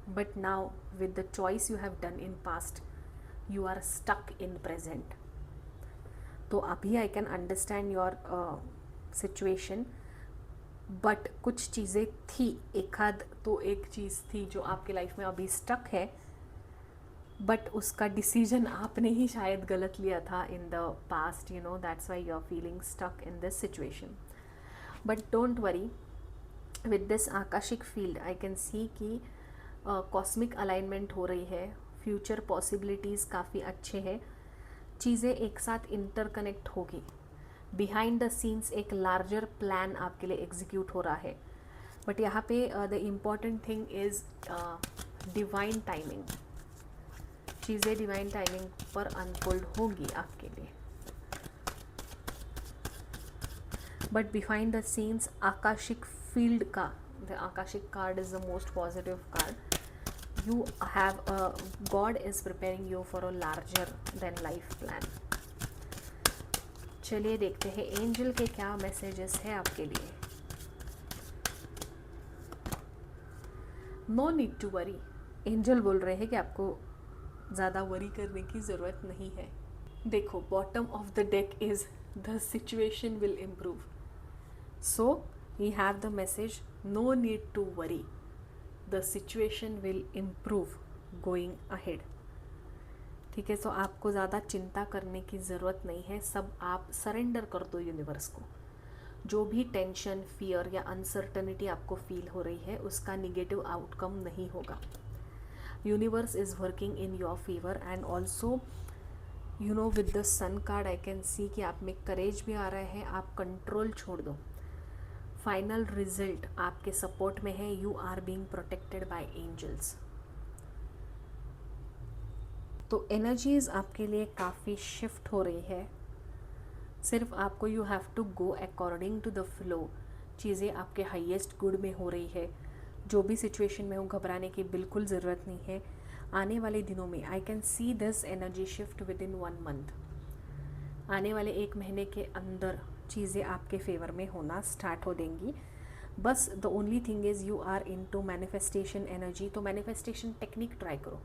But now with the choice you have done in past, you are stuck in present. तो अभी I can understand your situation, but कुछ चीज़ें थी, एक चीज़ थी जो आपके लाइफ में अभी स्टक है, बट उसका डिसीजन आपने ही शायद गलत लिया था in the past. That's why you are feeling stuck in this situation. But don't worry, with this akashic field I can see कि कॉस्मिक अलाइनमेंट हो रही है. फ्यूचर पॉसिबिलिटीज़ काफ़ी अच्छे हैं. चीज़ें एक साथ इंटरकनेक्ट होगी. बिहाइंड द सीन्स एक लार्जर प्लान आपके लिए एग्जीक्यूट हो रहा है. बट यहाँ पे the important thing is divine timing. चीज़ें डिवाइन टाइमिंग पर अनफोल्ड होगी आपके लिए. But behind the scenes Akashic field का, the Akashic card is the most positive card. You have God is preparing you for a larger than life plan. चलिए देखते हैं angel के क्या मैसेजेस है आपके लिए. No need to worry. Angel बोल रहे हैं कि आपको ज़्यादा वरी करने की ज़रूरत नहीं है. देखो, bottom of the deck is the situation will improve. So we have the message, no need to worry, the situation will improve going ahead. ठीक है, तो आपको ज़्यादा चिंता करने की ज़रूरत नहीं है. सब आप सरेंडर कर दो यूनिवर्स को. जो भी टेंशन, फियर या अनसर्टनिटी आपको फील हो रही है, उसका निगेटिव आउटकम नहीं होगा. Universe is working in your favour. And also with the sun card I can see कि आप में करेज भी आ रहा है. आप कंट्रोल छोड़ दो. फाइनल रिजल्ट आपके सपोर्ट में है. You are being protected by angels. तो एनर्जीज आपके लिए काफ़ी शिफ्ट हो रही है. सिर्फ आपको you have to go according to the flow. चीज़ें आपके हाईएस्ट गुड में हो रही है. जो भी सिचुएशन में हो, घबराने की बिल्कुल ज़रूरत नहीं है. आने वाले दिनों में आई can see this energy shift with in 1 month. आने वाले 1 महीने के अंदर चीज़ें आपके फेवर में होना स्टार्ट हो देंगी. बस the only thing is you are into manifestation energy. तो मैनिफेस्टेशन टेक्निक ट्राई करो.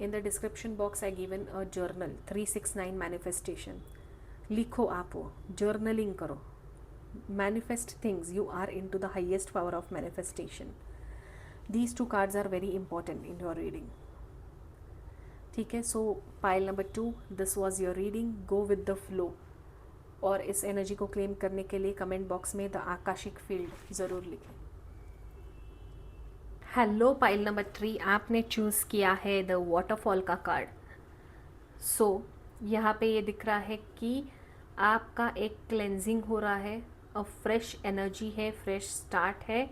In the description box I given a journal 369 manifestation. लिखो, आप वो जर्नलिंग करो. Manifest things. You are into the highest power of manifestation. These 2 cards are very important in your reading. ठीक है, सो pile number 2, this was your reading, go with the flow. और इस energy को claim करने के लिए comment box में the Akashic field ज़रूर लिखें। हेलो पाइल नंबर 3, आपने चूज़ किया है द वाटरफॉल का कार्ड। सो यहाँ पे ये दिख रहा है कि आपका एक क्लेंजिंग हो रहा है, अ फ्रेश एनर्जी है, फ्रेश स्टार्ट है।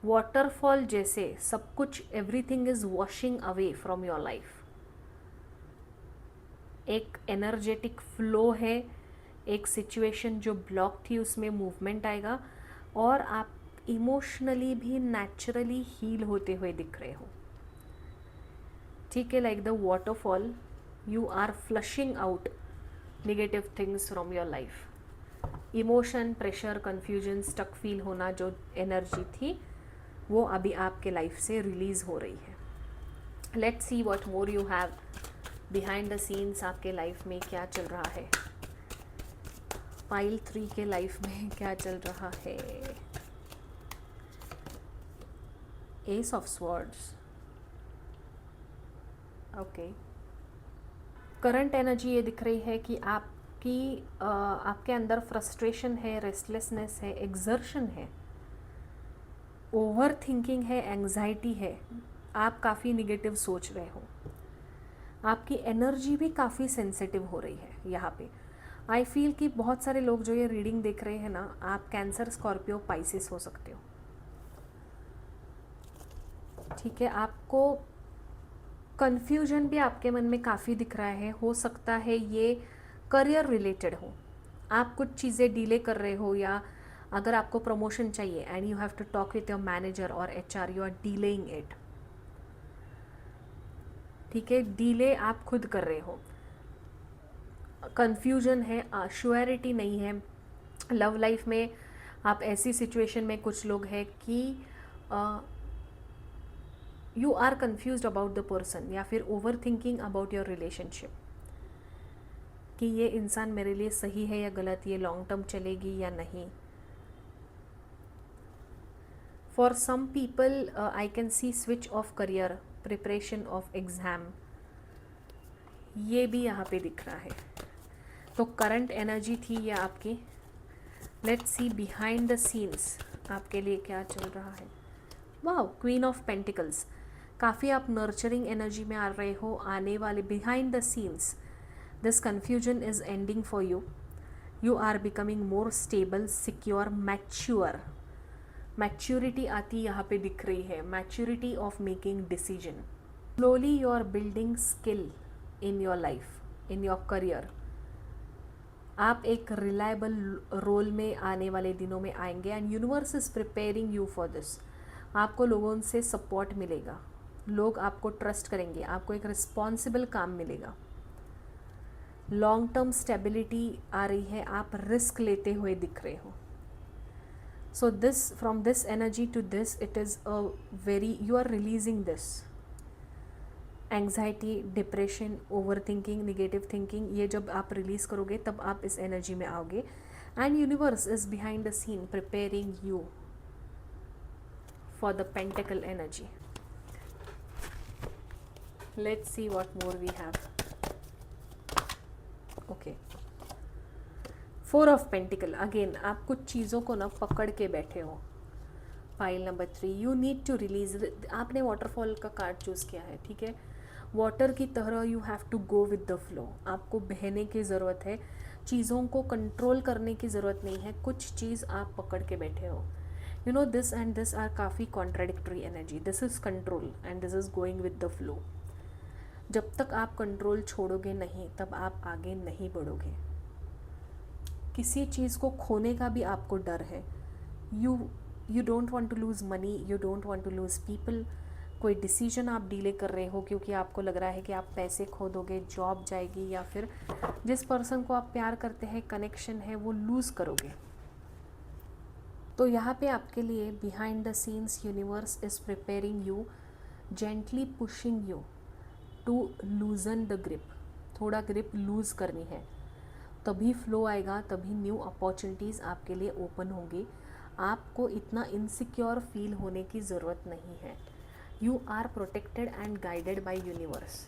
वाटरफॉल जैसे सब कुछ, everything is washing away from your life. एक एनर्जेटिक फ्लो है, एक सिचुएशन जो ब्लॉक थी उसमें मूवमेंट आएगा, और आप इमोशनली भी नेचुरली हील होते हुए दिख रहे हो। ठीक है, like the waterfall you are flushing out negative things from your life. Emotion, pressure, confusion, stuck feel होना जो एनर्जी थी वो अभी आपके लाइफ से रिलीज हो रही है। Let's see what more you have behind the scenes. आपके लाइफ में क्या चल रहा है, पाइल 3 के लाइफ में क्या चल रहा है। S of swords, okay. Current energy ये दिख रही है कि आपके अंदर फ्रस्ट्रेशन है, रेस्टलेसनेस है, एक्सर्शन है, ओवर थिंकिंग है, एंग्जाइटी है। आप काफ़ी निगेटिव सोच रहे हो। आपकी एनर्जी भी काफ़ी सेंसिटिव हो रही है यहाँ पे। आई फील कि बहुत सारे लोग जो ये रीडिंग देख रहे हैं ना, आप कैंसर, स्कॉर्पियो, पाइसिस हो सकते हो। ठीक है, आपको कन्फ्यूजन भी आपके मन में काफ़ी दिख रहा है। हो सकता है ये करियर रिलेटेड हो, आप कुछ चीज़ें डीले कर रहे हो, या अगर आपको प्रमोशन चाहिए and you have to talk with your manager और HR, you are delaying it. ठीक है, डीले आप खुद कर रहे हो। कन्फ्यूजन है, श्योरिटी नहीं है। लव लाइफ में आप ऐसी सिचुएशन में कुछ लोग हैं कि you are confused about the person, या फिर over thinking about your relationship कि ये इंसान मेरे लिए सही है या गलत, ये लॉन्ग टर्म चलेगी या नहीं। For some people I can see switch off career, preparation of exam, ये भी यहाँ पे दिख रहा है। तो करंट एनर्जी थी ये आपकी। Let's see behind the scenes आपके लिए क्या चल रहा है। वाह, क्वीन ऑफ पेंटिकल्स, काफ़ी आप नर्चरिंग एनर्जी में आ रहे हो। आने वाले behind the scenes this confusion is ending for you. You are becoming more stable, secure, mature. Maturity आती यहाँ पे दिख रही है, maturity of making decision. Slowly you are building skill in your life, in your career. आप एक reliable role में आने वाले दिनों में आएंगे and universe is preparing you for this. आपको लोगों से सपोर्ट मिलेगा, लोग आपको ट्रस्ट करेंगे, आपको एक रिस्पॉन्सिबल काम मिलेगा। लॉन्ग टर्म स्टेबिलिटी आ रही है, आप रिस्क लेते हुए दिख रहे हो। So this, from this energy to this, it is a very, you are releasing this anxiety, depression, over thinking, negative thinking. ये जब आप रिलीज़ करोगे तब आप इस एनर्जी में आओगे and universe is behind the scene preparing you for the pentacle energy. Let's see what more we have. Okay, 4 of pentacle, again आप कुछ चीज़ों को ना पकड़ के बैठे हो। Pile number 3, you need to release. आपने वाटरफॉल का कार्ड चूज़ किया है, ठीक है। वाटर की तरह you have to go with the flow. आपको बहने की ज़रूरत है, चीज़ों को कंट्रोल करने की ज़रूरत नहीं है। कुछ चीज़ आप पकड़ के बैठे हो। You know this and this are काफ़ी contradictory energy. This is control and this is going with the flow. जब तक आप कंट्रोल छोड़ोगे नहीं तब आप आगे नहीं बढ़ोगे। किसी चीज़ को खोने का भी आपको डर है। You don't want to lose money, you don't want to lose people. कोई डिसीजन आप डीले कर रहे हो क्योंकि आपको लग रहा है कि आप पैसे खो दोगे, जॉब जाएगी, या फिर जिस पर्सन को आप प्यार करते हैं, कनेक्शन है, वो लूज़ करोगे। तो यहाँ पे आपके लिए behind the scenes universe is preparing you, gently pushing you to loosen the grip. थोड़ा ग्रिप लूज़ करनी है, तभी फ्लो आएगा, तभी न्यू अपॉर्चुनिटीज़ आपके लिए ओपन होंगी। आपको इतना इनसिक्योर फील होने की ज़रूरत नहीं है। You are protected and guided by universe.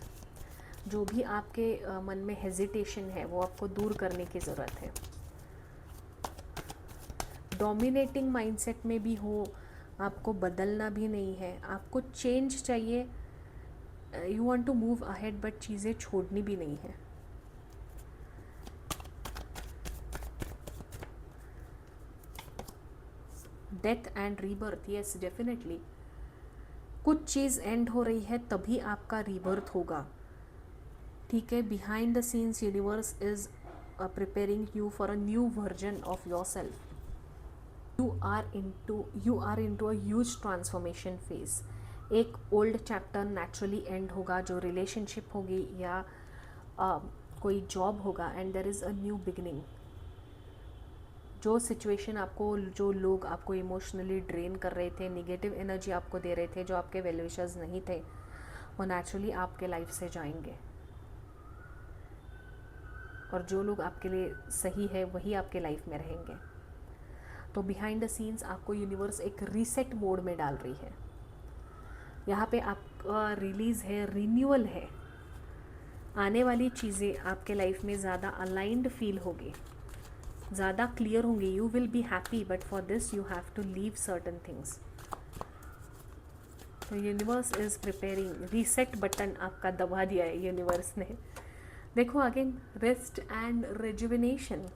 जो भी आपके मन में हेजिटेशन है वो आपको दूर करने की ज़रूरत है। डोमिनेटिंग माइंडसेट में भी हो, आपको बदलना भी नहीं है, आपको चेंज चाहिए, you want to move ahead, but चीज़ें छोड़नी भी नहीं है। Death and rebirth, yes definitely, कुछ चीज़ एंड हो रही है तभी आपका रीबर्थ होगा, ठीक है। Behind the scenes universe is preparing you for a new version of your self. You are into a huge transformation phase. एक ओल्ड चैप्टर नेचुरली एंड होगा, जो रिलेशनशिप होगी या कोई जॉब होगा, and there is a new beginning. जो situation आपको, जो लोग आपको इमोशनली ड्रेन कर रहे थे, निगेटिव एनर्जी आपको दे रहे थे, जो आपके वेल विशर्स नहीं थे, वो नेचुरली आपके लाइफ से जाएंगे, और जो लोग आपके लिए सही है वही आपके लाइफ में रहेंगे। तो बिहाइंड द सीन्स आपको यूनिवर्स एक रीसेट मोड में डाल रही है। यहाँ पे आपका रिलीज़ है, रिन्यूअल है। आने वाली चीज़ें आपके लाइफ में ज़्यादा अलाइंड फील होगी, ज़्यादा क्लियर होंगी। You will be happy, but for this you have to leave certain things. तो universe is preparing, reset button आपका दबा दिया है यूनिवर्स ने। देखो अगेन, रेस्ट एंड रेजुविनेशन।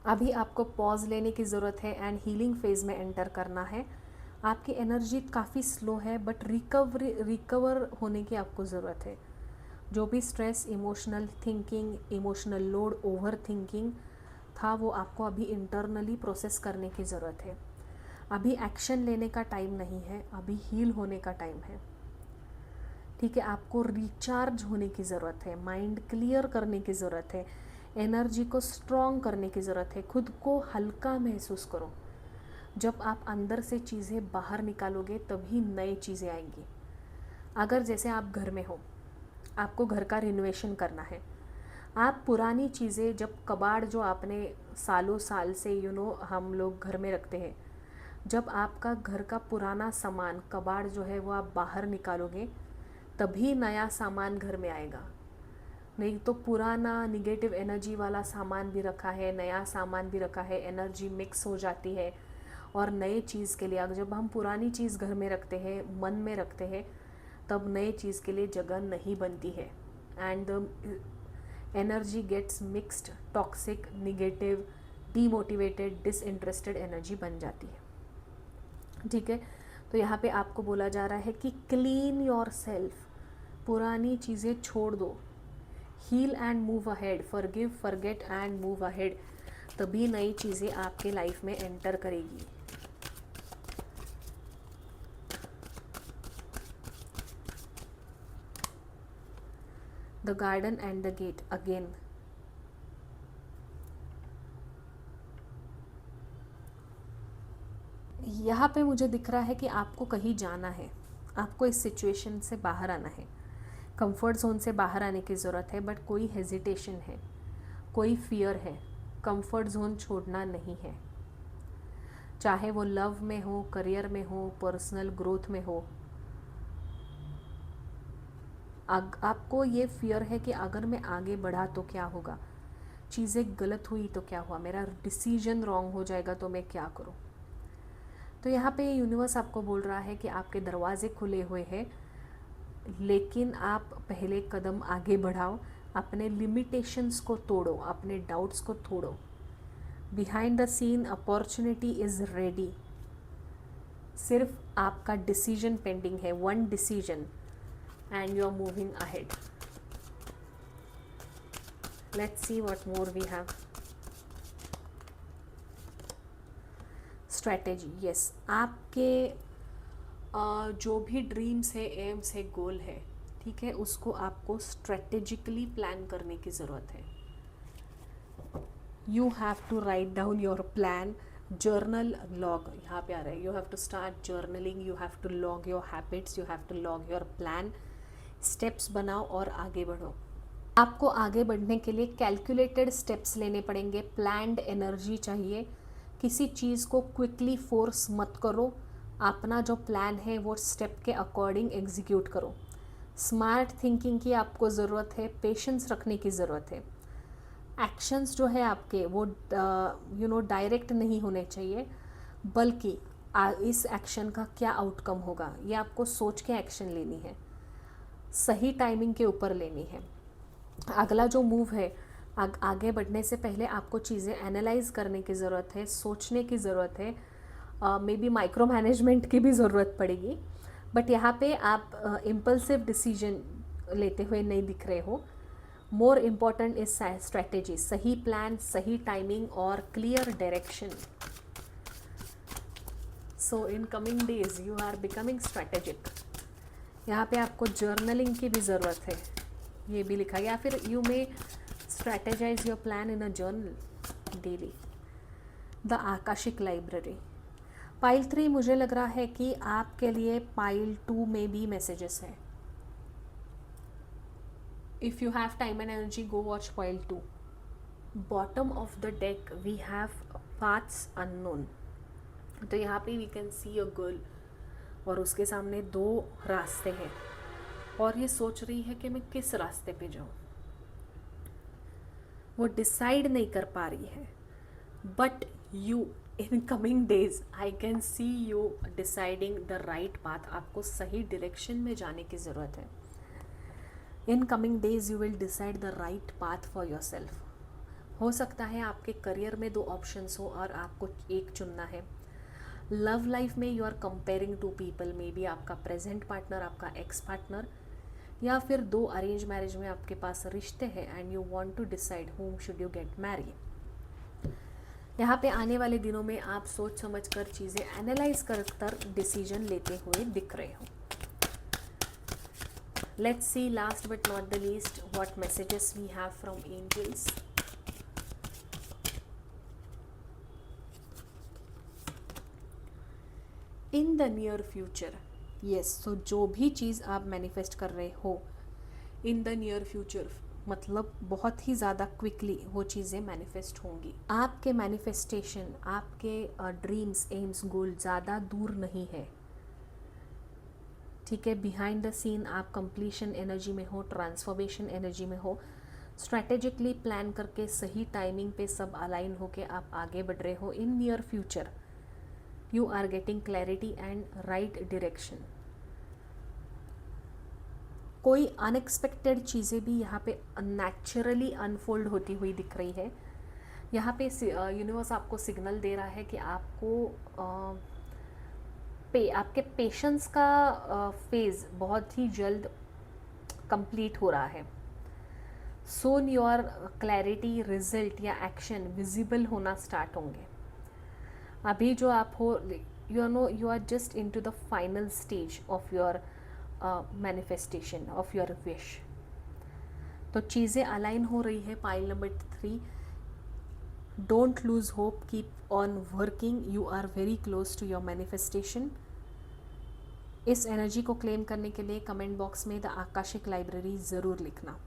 अभी आपको पॉज लेने की ज़रूरत है एंड हीलिंग फेज़ में एंटर करना है। आपकी एनर्जी काफ़ी स्लो है, बट रिकवर होने की आपको ज़रूरत है। जो भी stress, emotional thinking, emotional load, over thinking था, वो आपको अभी इंटरनली प्रोसेस करने की ज़रूरत है। अभी एक्शन लेने का टाइम नहीं है, अभी हील होने का टाइम है, ठीक है। आपको रिचार्ज होने की ज़रूरत है, माइंड क्लियर करने की ज़रूरत है, एनर्जी को स्ट्रॉन्ग करने की ज़रूरत है। खुद को हल्का महसूस करो। जब आप अंदर से चीज़ें बाहर निकालोगे तभी नई चीज़ें आएंगी। अगर जैसे आप घर में हो, आपको घर का रिनोवेशन करना है, आप पुरानी चीज़ें, जब कबाड़ जो आपने सालों साल से हम लोग घर में रखते हैं, जब आपका घर का पुराना सामान, कबाड़ जो है वो आप बाहर निकालोगे तभी नया सामान घर में आएगा। नहीं तो पुराना निगेटिव एनर्जी वाला सामान भी रखा है, नया सामान भी रखा है, एनर्जी मिक्स हो जाती है। और नए चीज़ के लिए, जब हम पुरानी चीज़ घर में रखते हैं, मन में रखते हैं, तब नए चीज़ के लिए जगह नहीं बनती है, and the energy gets mixed, toxic, negative, demotivated, disinterested energy बन जाती है, ठीक है। तो यहाँ पे आपको बोला जा रहा है कि क्लीन योर सेल्फ, पुरानी चीज़ें छोड़ दो, heal and move ahead, forgive, forget and move ahead, तभी नई चीज़ें आपके लाइफ में एंटर करेगी। The garden and the gate again, यहाँ पे मुझे दिख रहा है कि आपको कहीं जाना है, आपको इस सिचुएशन से बाहर आना है, कंफर्ट जोन से बाहर आने की ज़रूरत है, बट कोई हेजिटेशन है, कोई फियर है, कंफर्ट जोन छोड़ना नहीं है। चाहे वो लव में हो, करियर में हो, पर्सनल ग्रोथ में हो, आपको ये फियर है कि अगर मैं आगे बढ़ा तो क्या होगा, चीज़ें गलत हुई तो क्या हुआ, मेरा डिसीजन रॉन्ग हो जाएगा तो मैं क्या करूं। तो यहाँ पे यूनिवर्स आपको बोल रहा है कि आपके दरवाजे खुले हुए हैं, लेकिन आप पहले कदम आगे बढ़ाओ, अपने लिमिटेशंस को तोड़ो, अपने डाउट्स को तोड़ो। Behind the scene opportunity is ready, सिर्फ आपका डिसीजन पेंडिंग है, one decision, and you are moving ahead. Let's see what more we have. Strategy, yes, आपके जो भी ड्रीम्स है, एम्स है, गोल है, ठीक है, उसको आपको स्ट्रेटेजिकली प्लान करने की ज़रूरत है। You have to write down your plan, journal, log, यहाँ पे आ रहा है, you have to start journaling, you have to log your habits, you have to log your plan, steps बनाओ और आगे बढ़ो। आपको आगे बढ़ने के लिए कैलकुलेटेड स्टेप्स लेने पड़ेंगे, प्लान्ड एनर्जी चाहिए। किसी चीज़ को क्विकली फोर्स मत करो, अपना जो प्लान है वो स्टेप के अकॉर्डिंग एग्जीक्यूट करो। स्मार्ट थिंकिंग की आपको ज़रूरत है, पेशेंस रखने की ज़रूरत है। एक्शंस जो है आपके वो डायरेक्ट नहीं होने चाहिए, बल्कि इस एक्शन का क्या आउटकम होगा ये आपको सोच के एक्शन लेनी है, सही टाइमिंग के ऊपर लेनी है। अगला जो मूव है, आगे बढ़ने से पहले आपको चीज़ें एनालाइज करने की ज़रूरत है, सोचने की ज़रूरत है, मे बी माइक्रो मैनेजमेंट की भी ज़रूरत पड़ेगी। बट यहाँ पे आप इम्पल्सिव डिसीजन लेते हुए नहीं दिख रहे हो। मोर इम्पॉर्टेंट इज स्ट्रैटेजी, सही प्लान, सही टाइमिंग और clear direction. So in coming days you are becoming strategic. यहाँ पे आपको जर्नलिंग की भी ज़रूरत है, ये भी लिखा, या फिर you may strategise your plan in a journal daily. The Akashic library. Pile 3 मुझे लग रहा है कि आपके लिए पाइल 2 में भी मैसेजेस हैं। If you have time and energy, go watch pile 2। Bottom of the deck we have paths unknown. तो यहाँ पे we can see a girl और उसके सामने 2 रास्ते हैं और ये सोच रही है कि मैं किस रास्ते पे जाऊँ। वो डिसाइड नहीं कर पा रही है, but you in coming days I can see you deciding the right path. आपको सही डायरेक्शन में जाने की ज़रूरत है। इन coming days you will decide the right path for your self. हो सकता है आपके करियर में 2 ऑप्शंस हो और आपको एक चुनना है। लव लाइफ में you are comparing two people, maybe आपका प्रेजेंट पार्टनर, आपका एक्स पार्टनर, या फिर 2 अरेंज मैरिज में आपके पास रिश्ते हैं and you want to decide whom should you get marry. यहाँ पे आने वाले दिनों में आप सोच समझ कर चीज़ें एनालाइज कर डिसीजन लेते हुए दिख रहे हो। Let's see last but not the least what messages we have from angels. In the near future, yes, so जो भी चीज़ आप मैनिफेस्ट कर रहे हो इन द नियर फ्यूचर, मतलब बहुत ही ज़्यादा क्विकली वो चीज़ें मैनिफेस्ट होंगी। आपके मैनिफेस्टेशन, आपके ड्रीम्स, एम्स, गोल ज़्यादा दूर नहीं है, ठीक है। बिहाइंड द सीन आप कंप्लीशन एनर्जी में हो, ट्रांसफॉर्मेशन एनर्जी में हो, स्ट्रैटेजिकली प्लान करके सही टाइमिंग पे सब अलाइन होके आप आगे बढ़ रहे हो। In near future you are getting clarity and right direction. कोई अनएक्सपेक्टेड चीज़ें भी यहाँ पे नेचुरली अनफोल्ड होती हुई दिख रही है। यहाँ पे यूनिवर्स आपको सिग्नल दे रहा है कि आपको आपके पेशेंस का फेज़ बहुत ही जल्द कंप्लीट हो रहा है। सोन योर क्लैरिटी, रिजल्ट या एक्शन विजिबल होना स्टार्ट होंगे। अभी जो आप हो, you are just in to the final stage of your manifestation of your wish. तो चीज़ें अलाइन हो रही है। Pile number 3, don't lose hope, keep on working, you are very close to your manifestation. इस एनर्जी को claim करने के लिए कमेंट बॉक्स में द आकाशिक लाइब्रेरी ज़रूर लिखना।